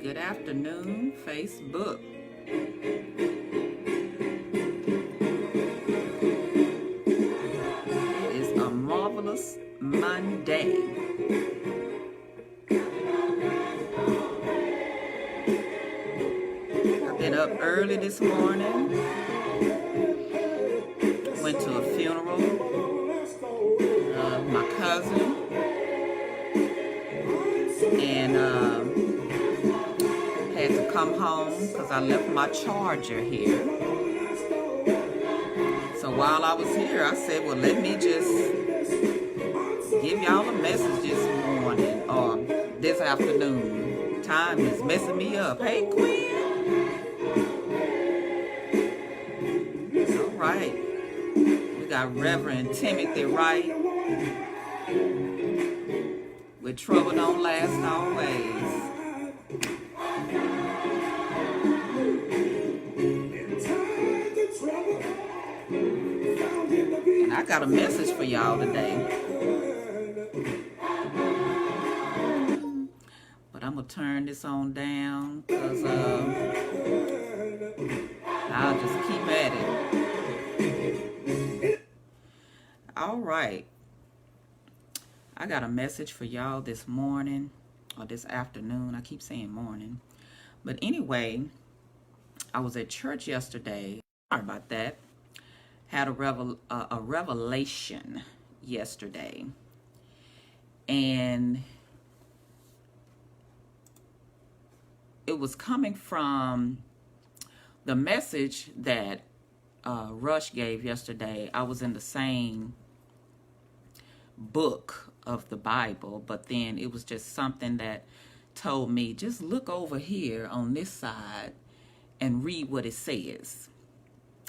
Good afternoon, Facebook. It's a marvelous Monday. I've been up early this morning. Went to a funeral of my cousin. And had to come home because I left my charger here. So while I was here, I said, well, let me just give y'all a message this morning or this afternoon. Time is messing me up. Hey, Quinn. All right. We got Reverend Timothy Wright with Trouble Don't Last Always. And I got a message for y'all today. But I'm going to turn this on down because I'll just keep at it. All right. I got a message for y'all this morning or this afternoon. I keep saying morning. But anyway, I was at church yesterday. Sorry about that. Had a revelation yesterday. And it was coming from the message that Rush gave yesterday. I was in the same book of the Bible, but then it was just something that told me, just look over here on this side and read what it says.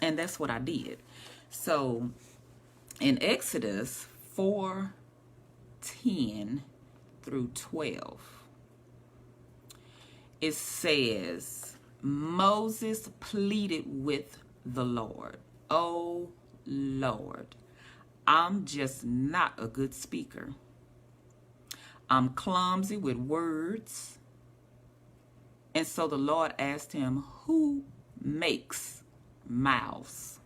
And that's what I did. So in Exodus 4:10 through 12, it says, Moses pleaded with the Lord, "Oh Lord, I'm just not a good speaker. I'm clumsy with words." And so the Lord asked him, "Who makes mouths?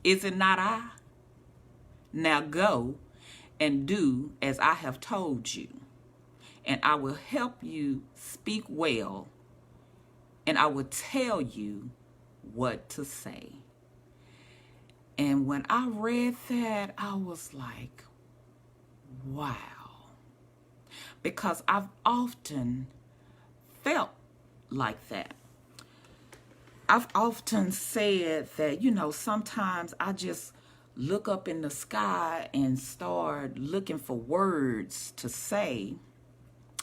Is it not I? Now go and do as I have told you, and I will help you speak well, and I will tell you what to say." And when I read that, I was like, wow. Because I've often felt like that. I've often said that, sometimes I just look up in the sky and start looking for words to say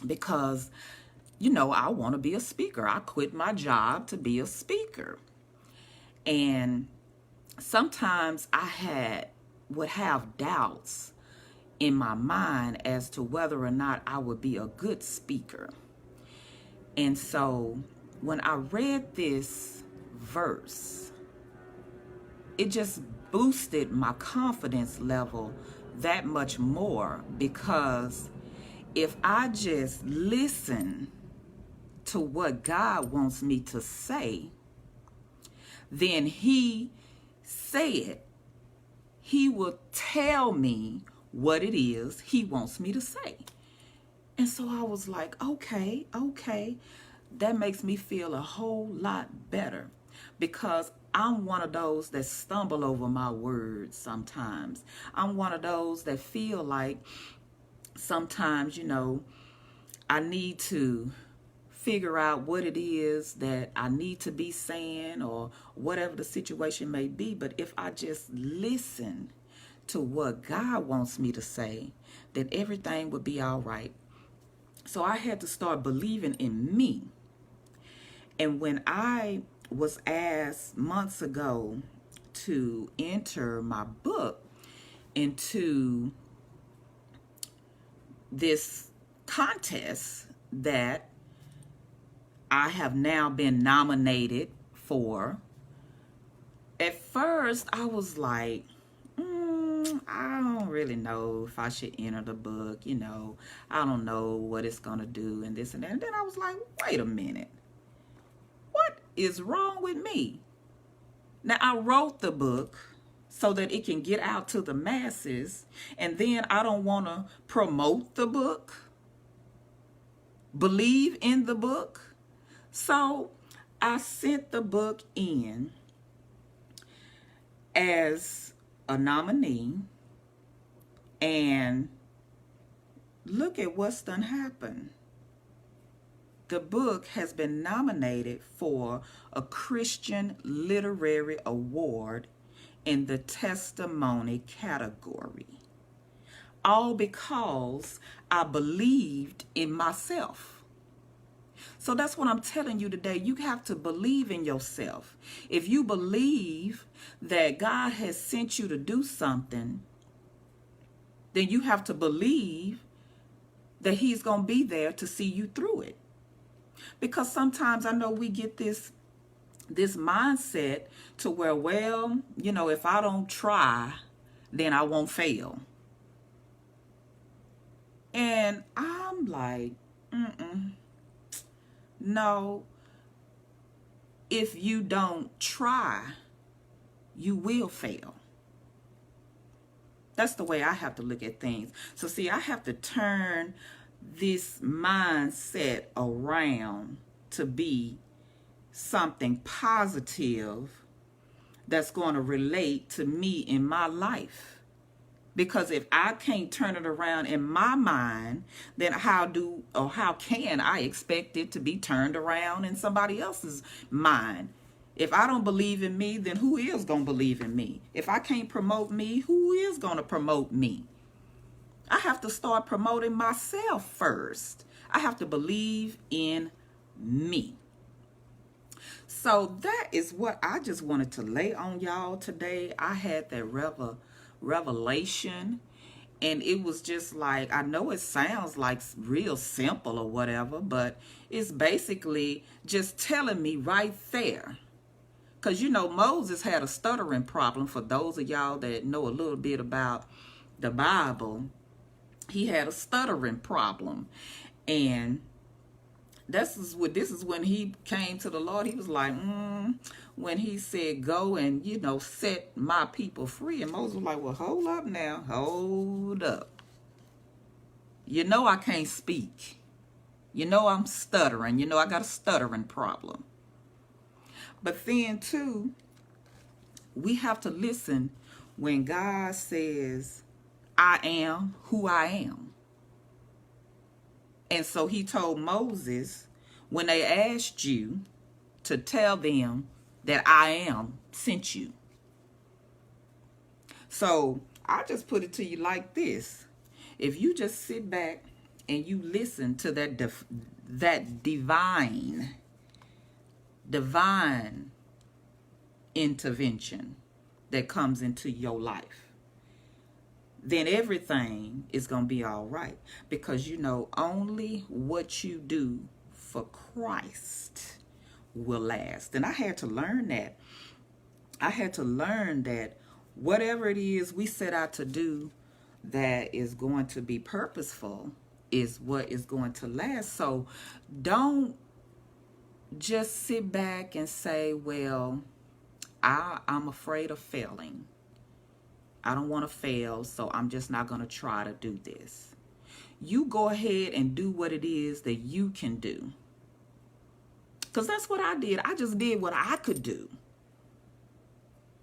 because, I want to be a speaker. I quit my job to be a speaker. And sometimes I would have doubts in my mind as to whether or not I would be a good speaker. And so when I read this verse, it just boosted my confidence level that much more, because if I just listen to what God wants me to say, then He said He will tell me what it is He wants me to say. And so I was like, okay, that makes me feel a whole lot better, because I'm one of those that stumble over my words sometimes. I'm one of those that feel like sometimes, I need to figure out what it is that I need to be saying or whatever the situation may be. But if I just listen to what God wants me to say, then everything would be all right. So I had to start believing in me. And when I was asked months ago to enter my book into this contest that I have now been nominated for, at first I was like, I don't really know if I should enter the book. I don't know what it's going to do and this and that. And then I was like, wait a minute. What is wrong with me? Now, I wrote the book so that it can get out to the masses, and then I don't want to promote the book, believe in the book. So I sent the book in as a nominee, and look at what's done happened. The book has been nominated for a Christian Literary Award in the testimony category. All because I believed in myself. So that's what I'm telling you today. You have to believe in yourself. If you believe that God has sent you to do something, then you have to believe that he's going to be there to see you through it. Because sometimes I know we get this mindset to where, well, if I don't try, then I won't fail. And I'm like, no. If you don't try, you will fail. That's the way I have to look at things. So see, I have to turn this mindset around to be something positive that's going to relate to me in my life. Because if I can't turn it around in my mind, then how can I expect it to be turned around in somebody else's mind? If I don't believe in me, then who is going to believe in me? If I can't promote me, who is going to promote me? I have to start promoting myself first. I have to believe in me. So that is what I just wanted to lay on y'all today. I had that revelation, and it was just like, I know it sounds like real simple or whatever, but it's basically just telling me right there. Because Moses had a stuttering problem. For those of y'all that know a little bit about the Bible, he had a stuttering problem. And this is when he came to the Lord. He was like, when he said, go and, set my people free. And Moses was like, well, hold up now. Hold up. I can't speak. I'm stuttering. I got a stuttering problem. But then, too, we have to listen when God says, I am who I am. And so he told Moses, when they asked you, to tell them that I am sent you. So I just put it to you like this. If you just sit back and you listen to that divine intervention that comes into your life, then everything is going to be all right. Because only what you do for Christ will last. And I had to learn that. I had to learn that whatever it is we set out to do that is going to be purposeful is what is going to last. So don't just sit back and say, well, I'm afraid of failing. I don't want to fail, so I'm just not going to try to do this. You go ahead and do what it is that you can do. Because that's what I did. I just did what I could do.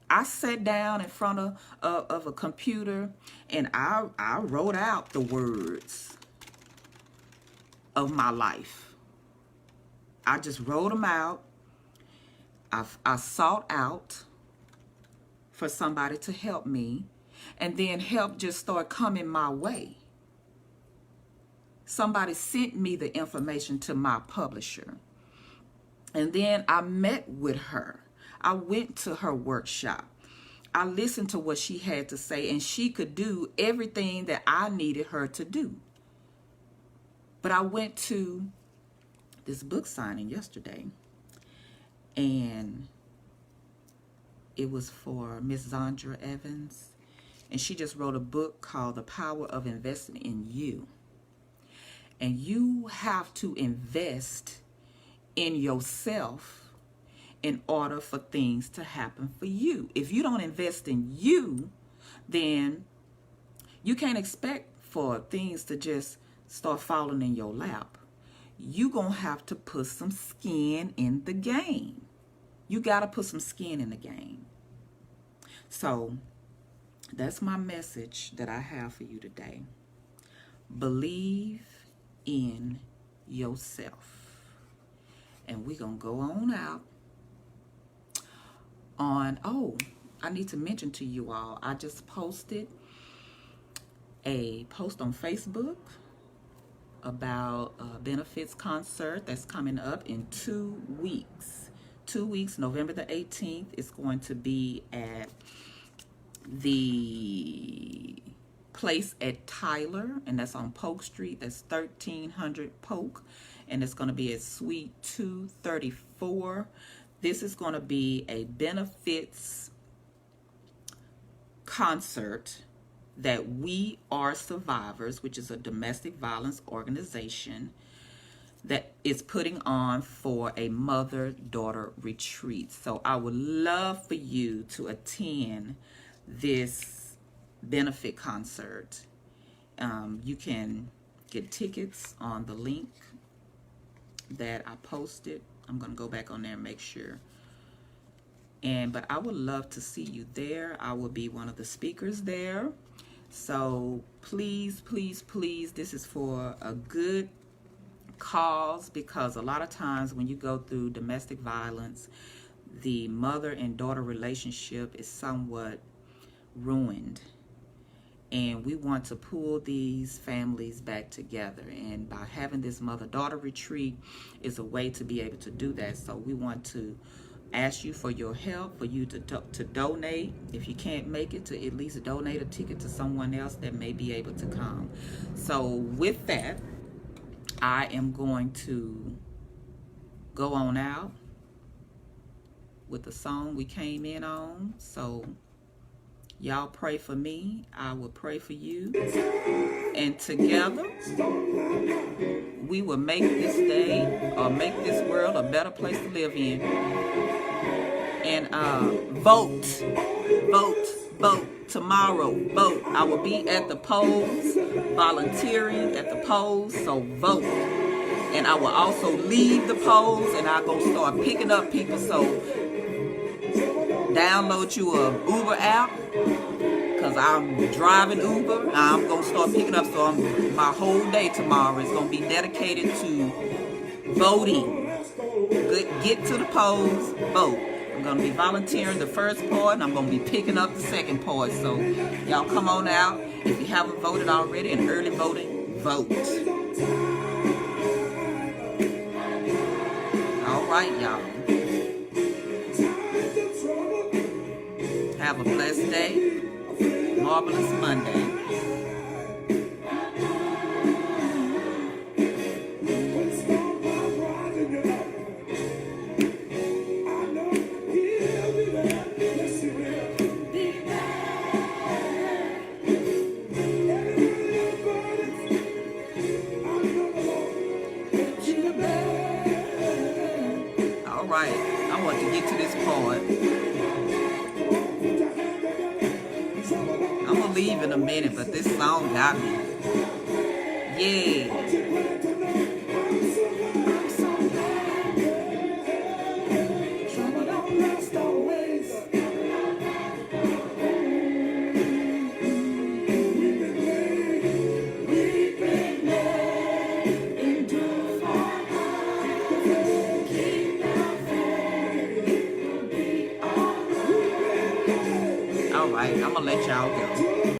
I sat down in front of a computer and I wrote out the words of my life. I just wrote them out. I sought out for somebody to help me, and then help just start coming my way. Somebody sent me the information to my publisher, and then I met with her. I went to her workshop. I listened to what she had to say, and she could do everything that I needed her to do. But I went to this book signing yesterday, and it was for Miss Zandra Evans, And she just wrote a book called The Power of Investing in You. And you have to invest in yourself in order for things to happen for you. If you don't invest in you, then you can't expect for things to just start falling in your lap. You're going to have to put some skin in the game. You got to put some skin in the game. So that's my message that I have for you today. Believe in yourself. And we're going to go on out on, I need to mention to you all, I just posted a post on Facebook about a benefits concert that's coming up in 2 weeks. 2 weeks, November the 18th, is going to be at the place at Tyler, and that's on Polk Street. That's 1300 Polk, and it's going to be at Suite 234. This is going to be a benefits concert that We Are Survivors, which is a domestic violence organization, that is putting on for a mother-daughter retreat. So I would love for you to attend this benefit concert. You can get tickets on the link that I posted. I'm going to go back on there and make sure. But I would love to see you there. I will be one of the speakers there. So please, please, please, this is for a good cause, because a lot of times when you go through domestic violence, the mother and daughter relationship is somewhat ruined. And we want to pull these families back together. And by having this mother-daughter retreat is a way to be able to do that. So we want to ask you for your help, for you to donate. If you can't make it, to at least donate a ticket to someone else that may be able to come. So with that, I am going to go on out with the song we came in on. So y'all pray for me. I will pray for you. And together, we will make this day, or make this world, a better place to live in. And vote tomorrow. Vote. I will be at the polls, volunteering at the polls. So vote. And I will also leave the polls, and I'm going to start picking up people. So download you a Uber app, because I'm driving Uber. I'm going to start picking up. So my whole day tomorrow is going to be dedicated to voting. Get to the polls, vote. I'm going to be volunteering the first part, and I'm going to be picking up the second part. So y'all come on out. If you haven't voted already, and early voting, vote. All right, y'all. Have a blessed day. Marvelous Monday. All right, I want to get to this part. I'm gonna leave in a minute, but this song got me. Yeah. All right, I'm gonna let y'all go.